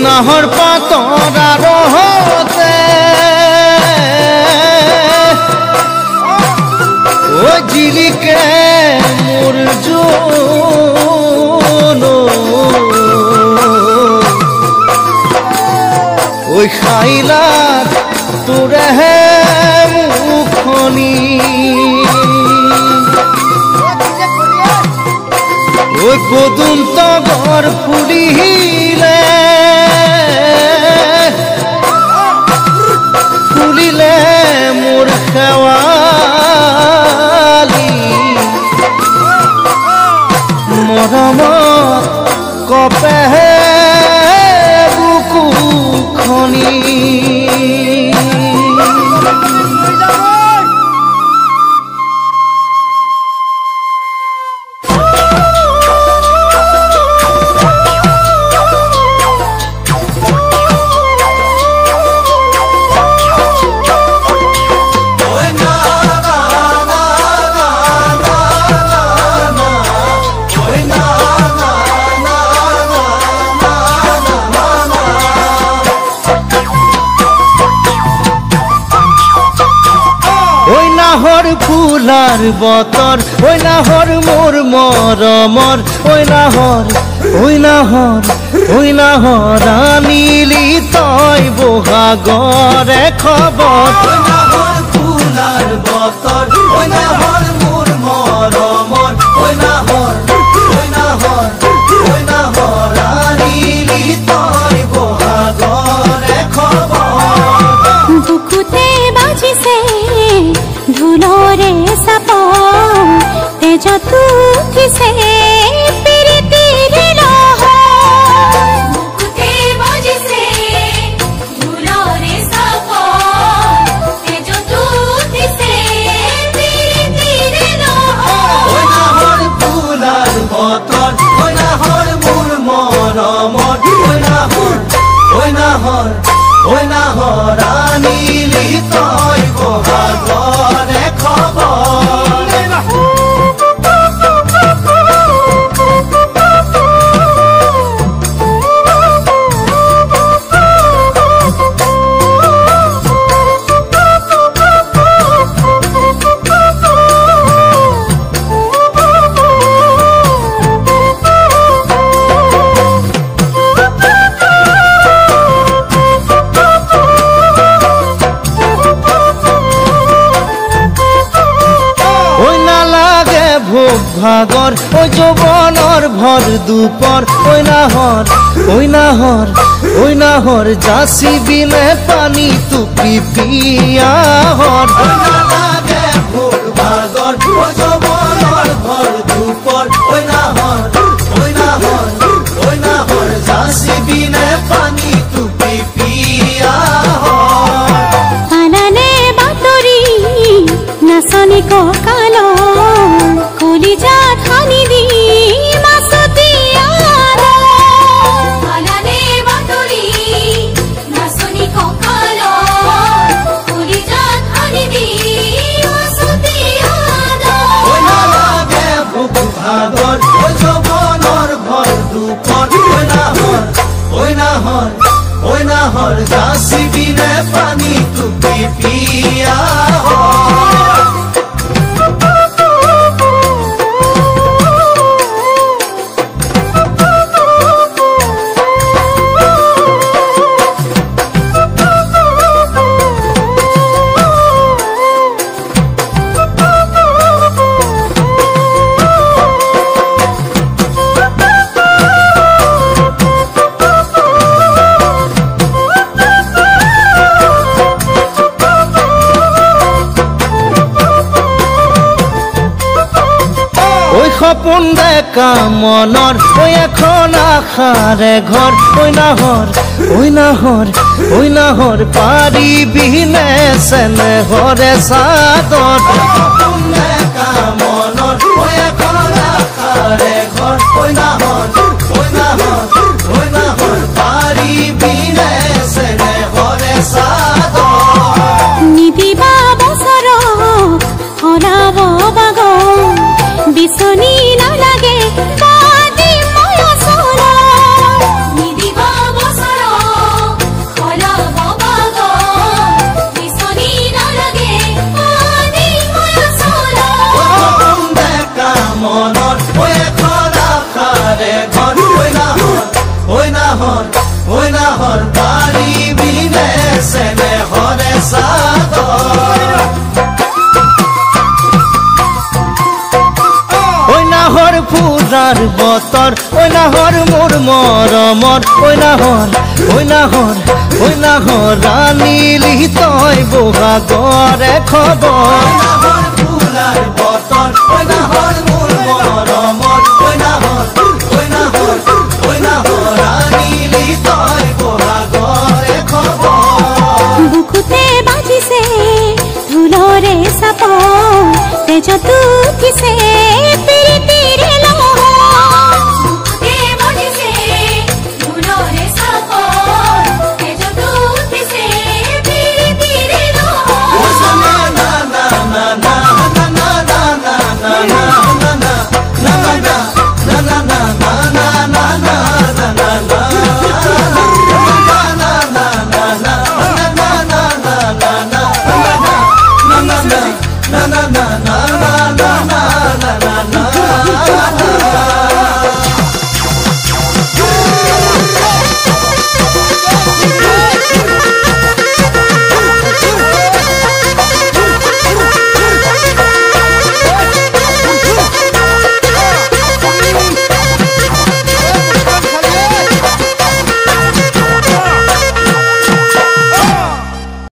নাহৰ পাতৰ আৰহতে ও জিলিকে মোৰ জোন ঐ খাইলাত তোৰেহে মুখনি ঐ পদুম তগৰ ফুলিলে ফুলিলে মোৰ খেৱালি মৰমত কপেহে বুকুখনি নাহৰ ফুলাৰ বতৰ ঐ নাহৰ মোৰ মৰমৰ ঐ নাহৰ আনিলি তই বহাগৰে খবৰ নাহৰ ফুলাৰ বতৰ ঐ নাহৰ মোৰ মৰমৰ ঐ নাহৰ আনিলি তই বহাগৰে খবৰ বুকুতে বাজিছে ঢোলৰে চাপ তেজত উঠিছে প্ৰীতিৰ লহৰ বুকুতে বাজিছে ঢোলৰে চাপ তেজত উঠিছে প্ৰীতিৰ লহৰ ঐ নাহৰ ফুলাৰ বতৰ ঐ নাহৰ মোৰ মৰমৰ ঐ নাহৰ আনিলি তই বহাগৰে খবৰ ভাগৰ ঐ যৌৱনৰ ভৰ দুপৰ ঐ নাহৰ যাচি বিনে পানী টুপি পিয়াহৰ নালাগে ভোৰ ভাগৰ ঐ যৌৱনৰ ভৰ দুপৰ ঐ নাহৰ যাচি বিনে পানী টুপি পিয়াহৰ আনানে বাতৰি নাচনি ককাল কলিজা ধানি দি মাছতি আনানে বাতৰি নাচনি ককাল কলিজা ধানি দি মাছতি ঐ নালাগে ভোক ভাগৰ ঐ যৌৱনৰ ভৰ দুপৰ ঐ নাহৰ যাচি বিনে পানী টুপি পিয়াহৰ সপোন দেখা মনৰ ঐ এখন আশাৰে ঘৰ ঐ নাহৰ পাৰিবিনে চেনেহৰে চাদৰ সপোন দেখা মনৰ ঐ এখন আশাৰে ঘৰ ঐ নাহৰ পাৰিবিনে চেনেহৰে চাদৰ নিদিবা বছৰ হৰাব বাগ বিচনী নালাগে বাদি ময়সৰ নিদিবা বছৰ ফুলাৰ বতৰ ঐ নাহৰ মোৰ মৰমৰ ঐ নাহৰ ৰাণীলি তই বহাগৰে খবৰ নাহৰ ফুলাৰ বতৰ ঐ নাহৰ মোৰ মৰমৰ ঐ নাহৰ ৰাণীলি তই বহাগৰে খবৰ বুকুতে বাজিছে ঢোলৰে চাপ তেজতো কিছে